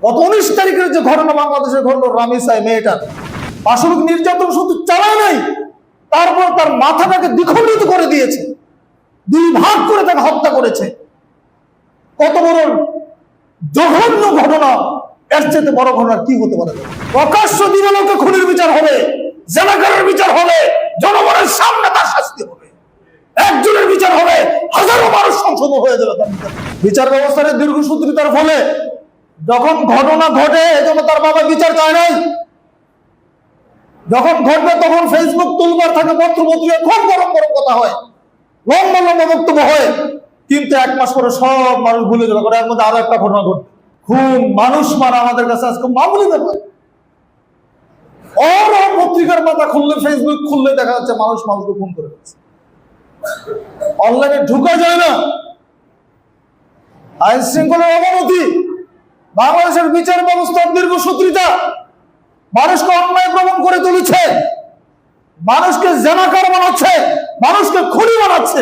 গত 19 তারিখের যে ঘটনা বাংলাদেশে ঘটলো, রামিসাই মেয়েটার পাশবিক নির্যাতন শুধু চালায় নাই, তারপর তার মাথাটাকে দ্বিখণ্ডিত করে দিয়েছে, 2 ভাগ করে তাকে হত্যা করেছে। কত বড় জঘন্য ঘটনা! এর চেয়ে বড় ঘটনা কি হতে পারে? প্রকাশ্য দিবালোকে খুনির বিচার হবে, জেনাকারের বিচার হবে, জনগণের সামনে তার শাস্তি হবে, একজনের বিচার হবে, হাজারো মানুষ সংশোধন হয়ে যাবে তার বিচার ব্যবস্থার দীর্ঘসূত্রিতার ফলে যখন ঘটনা ঘটে, এজন্য তার বাবা বিচার চায় নাই। যখন ঘটবে তখন ফেসবুক তুলবার থাকে, পত্রপত্রিকা খুব গরম গরম কথা হয়, লম্বা লম্বা বক্তব্য হয়, কিন্তু 1 মাস পরে সব মানুষ ভুলে যাবে। এর মধ্যে আরো একটা ঘটনা ঘটবে, খুন, মানুষ মারা আমাদের কাছে আজকে মামুলি ব্যাপার। পত্রিকার পাতা খুললে, ফেসবুক খুললে দেখা যাচ্ছে মানুষ মানুষকে খুন করে দিচ্ছে। অনলাইনে ঢুকা যায় না, আইন শৃঙ্খলার অবনতি, বাংলাদেশের বিচার ব্যবস্থার দীর্ঘসূত্রিতা, মানুষকে অন্যায় প্রমাণ করে তুলেছে, মানুষকে জেনাকার বানাচ্ছে, মানুষকে খুনি বানাচ্ছে।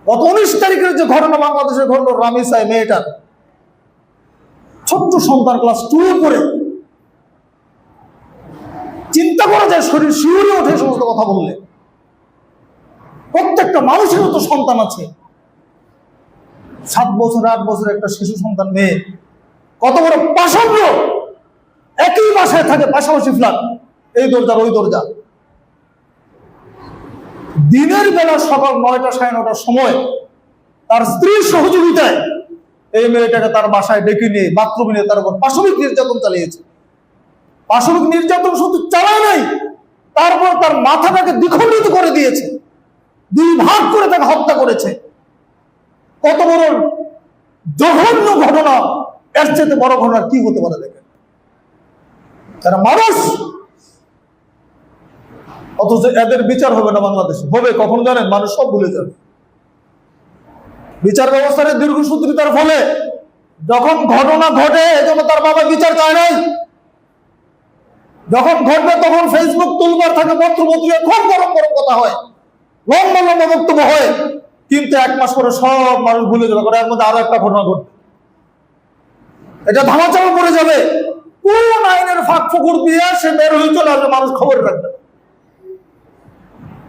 গত 19 তারিখের যে ঘটনা বাংলাদেশে ঘটলো, রামিসাই মেয়েটার ছোট্ট সন্তান, ক্লাস 2 পড়ে, চিন্তা করা যায়, শরীর শিউরে ওঠে সমস্ত কথা বললে। প্রত্যেকটা মানুষেরও তো সন্তান আছে, 7 বছর 8 বছর একটা শিশু সন্তান, মেয়ে, কত বড় পাষণ্ড! একই বাসায় থাকে, পাশাপাশি ফ্ল্যাট, এই দরজা ওই দরজা। দিনের বেলা সকাল 9টা 9:30টার সময় তার স্ত্রীর সহযোগিতায় এই মেয়েটাকে তার বাসায় ডেকে নিয়ে বাথরুমে নিয়ে তার উপর পাশবিক নির্যাতন চালিয়েছে। পাশবিক নির্যাতন শুধু চালায় নাই, তারপর তার মাথাটাকে দ্বিখণ্ডিত করে দিয়েছে, 2 ভাগ করে তাকে হত্যা করেছে। কত বড় জঘন্য ঘটনা! এর চেয়ে বড় ঘটনা কি হতে পারে? দেখেন, তারা মানুষ, অথচ এদের বিচার হবে না বাংলাদেশে। হবে কখন জানেন? মানুষ সব ভুলে যাবে। বিচার ব্যবস্থার দীর্ঘসূত্রিতার ফলে যখন ঘটনা ঘটে, এজন্য তার বাবা বিচার চায় নাই। যখন ঘটবে তখন ফেসবুক তুলবার থাকে, পত্রপত্রিকা খুব গরম গরম কথা হয়, লম্বা লম্বা বক্তব্য হয়, কিন্তু 1 মাস পরে সব মানুষ ভুলে যাবে। এর মধ্যে আরো একটা ঘটনা ঘটবে, এটা ধামাচাপা পড়ে যাবে। কোন আইনের ফাঁক ফোকর দিয়ে সে বের হয়ে চলে আসবে, মানুষ খবর রাখবে।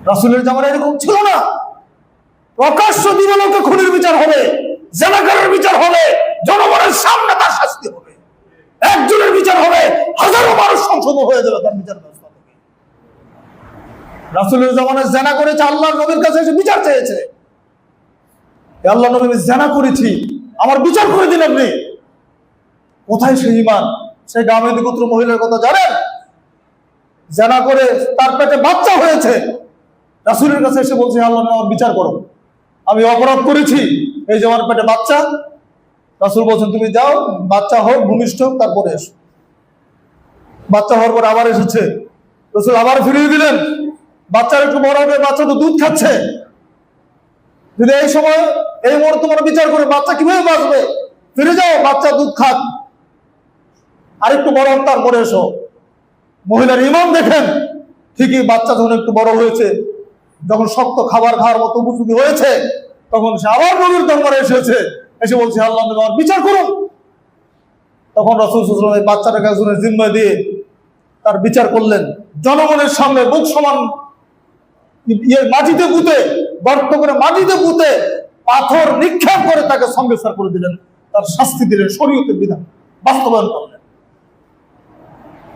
রাসূলের জামানায় এরকম ছিল না। প্রকাশ্য দিবালোকে খুনির বিচার হবে, জেনাকারের বিচার হবে, জনগণের সামনে তার শাস্তি হবে, একজনের বিচার হবে, হাজারো মানুষ সংশোধন হয়ে যাবে তার বিচার ব্যবস্থা থেকে। রাসূলের জামানায় জেনা করেছে, আল্লাহর নবীর কাছে এসে বিচার চেয়েছে, আল্লাহ নবী, আমি জেনা করেছি, আমার বিচার করে দিন আপনি। কোথায় সেই ঈমান? সেই গামেদি পুত্র মহিলার কথা জানেন? জেনা করে তার পেটে বাচ্চা হয়েছে, রাসূলের কাছে এসে বলছে, আল্লাহ আমার বিচার করো, আমি অপরাধ করেছি, এই যে আমার পেটে বাচ্চা। রাসূল বলছেন, তুমি যাও, বাচ্চা হোক, ভূমিষ্ঠ হোক, তারপরে এসো। বাচ্চা হওয়ার পর আবার এসেছে, রাসূল আবার ফিরিয়ে দিলেন। বাচ্চার একটু বড় হবে, বাচ্চা তো দুধ খাচ্ছে, যদি এই সময় এই মুহূর্তে তোমার বিচার করে, বাচ্চা কিভাবে বাঁচবে? ফিরে যাও, বাচ্চা দুধ খাক, আরেকটু বড় হোক, তারপরে এসো। মহিলার ঈমান দেখেন, ঠিকই বাচ্চা যখন একটু বড় হয়েছে, যখন শক্ত খাবার খাওয়ার মতো উপযোগী হয়েছে, তখন সে আবার নবীর দরবারে এসেছে, এসে বলছে, আল্লাহ আমার বিচার করুন। তখন রাসূল সাল্লাল্লাহু আলাইহি ওয়াসাল্লাম বাচ্চাটাকে একজনের জিম্মা দিয়ে তার বিচার করলেন। জনগণের সামনে বুক সমান মাটিতে পুঁতে, গর্ত করে মাটিতে পুঁতে পাথর নিক্ষেপ করে তাকে সংবিচার করে দিলেন, তার শাস্তি দিলেন, শরীয়তের বিধান বাস্তবায়ন করলেন।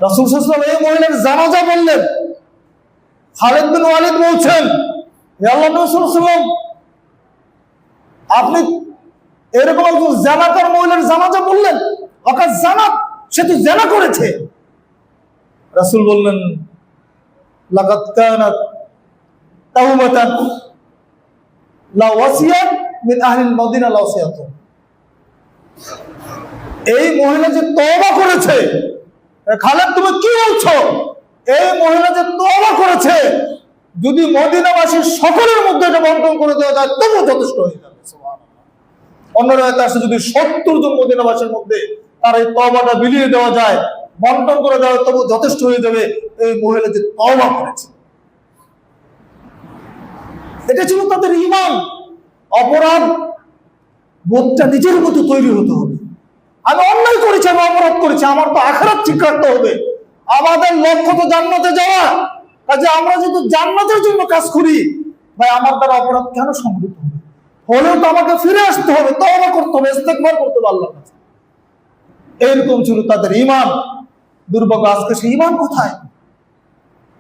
রাসূল সাল্লাল্লাহু আলাইহি ওয়াসাল্লাম এই মহিলার জানাজা বললেন। খালিদ বিন ওয়ালিদ বলছেন, হে আল্লাহর নবী সাল্লাল্লাহু আলাইহি ওয়াসাল্লাম, আপনি এরকম একজন জানাকার মহিলার জানাজা বললেন, ওকে জানা, সে তো জানা করেছে। রাসূল বললেন, লাকাদ কানাত তাওবাতান লা ওয়াসিয়াত মিন আহলিল মদিনা লা ওয়াসিয়াত। এই মহিলা যে তওবা করেছে, খালিদ তুমি কি বলছো? এই মহিলা যে তওবা করেছে, যদি মদিনাবাসীর সকলের মধ্যে এটা বন্টন করে দেওয়া যায় তবু যথেষ্ট হয়ে যাবে। সুবহানাল্লাহ। অন্য রাতে আসে, যদি 70 জন মদিনাবাসীর মধ্যে তার এই তওবাটা বিলিয়ে দেওয়া যায়, বন্টন করে দেওয়া তবু যথেষ্ট হয়ে যাবে। এই মহিলা যে তওবা করেছে, এটা ছিল তাদের ঈমান। অপরাধ বোধটা নিজের মতো তৈরি হতে হবে। আমি অন্যায় করেছি, আমি অপরাধ করেছি, আমার তো আখিরাত ঠিক রাখতে হবে। আমাদের লক্ষ্য তো জান্নাতে যাওয়া, কাজে আমরা যদি জান্নাতের জন্য কাজ করি, ভাই আমার দ্বারা অপরাধ কেন সংগঠিত হবে? হলেও তো আমাকে ফিরে আসতে হবে, তওবা করতে হবে, ইস্তেগফার করতে হবে আল্লাহর কাছে। এরকম ছিল তাদের ঈমান। দুর্ভাগ্য আজকে সেই ঈমান কোথায়?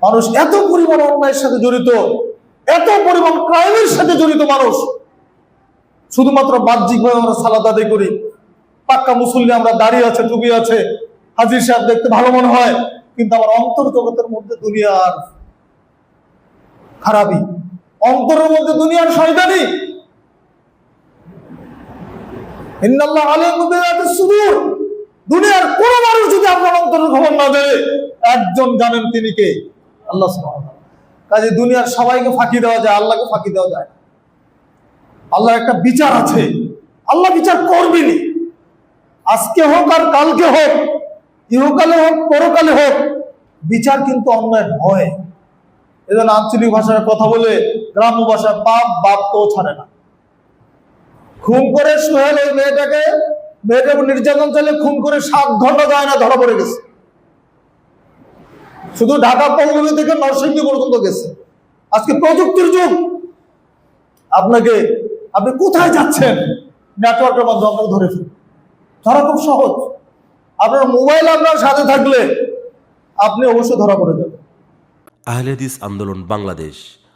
মানুষ এত পরিমাণ অন্যায়ের সাথে জড়িত, এত পরিমাণ ক্রাইমের সাথে জড়িত মানুষ। শুধুমাত্র বাহ্যিকভাবে আমরা সালাত আদায় করি, পাক্কা মুসল্লি, আমরা দাঁড়িয়ে আছে, টুপি আছে, হাজির সাহেব দেখতে ভালো মনে হয়, কিন্তু আমার অন্তর জগতের মধ্যে দুনিয়ার খারাপই, অন্তরের মধ্যে দুনিয়ার শয়তানি। ইন্নাল্লাহ আলিমুম বিযাতিস সুদূর। দুনিয়ার কোন মানুষ যদি আপনার অন্তরের খবর না দেয়, একজন জানেন, তিনি কে? আল্লাহ সুবহানাহু ওয়া তাআলা। কাজে দুনিয়ার সবাইকে ফাঁকি দেওয়া যায়, আল্লাহকে ফাঁকি দেওয়া যায় না। আল্লাহর একটা বিচার আছে, আল্লাহ বিচার করবেনই। আজকে হোক আর কালকে হোক, ইহকালে হোক পরকালে হোক, বিচার কিন্তু অন্যায় হয়। এজন্য আঞ্চলিক ভাষায় কথা বলে, গ্রাম্য ভাষায় পাপ বাপ তো ছাড়ে না। খুন করে সোহেল ওই মেয়েটার উপর নির্যাতন চালিয়ে খুন করে 7 ঘন্টা যায় না, ধরা পড়ে গেছে। শুধু ঢাকা পৌরসভা থেকে নরসিংদী পর্যন্ত গেছে। আজকে প্রযুক্তির যুগ, আপনি কোথায় যাচ্ছেন, নেটওয়ার্কের মাধ্যমে আপনাকে ধরে ফেলবে। ধরা খুব সহজ। আপনার মোবাইল আপনার সাথে থাকলে আপনি অবশ্যই ধরা পড়ে যাবেন। আহলে হাদিস আন্দোলন বাংলাদেশ।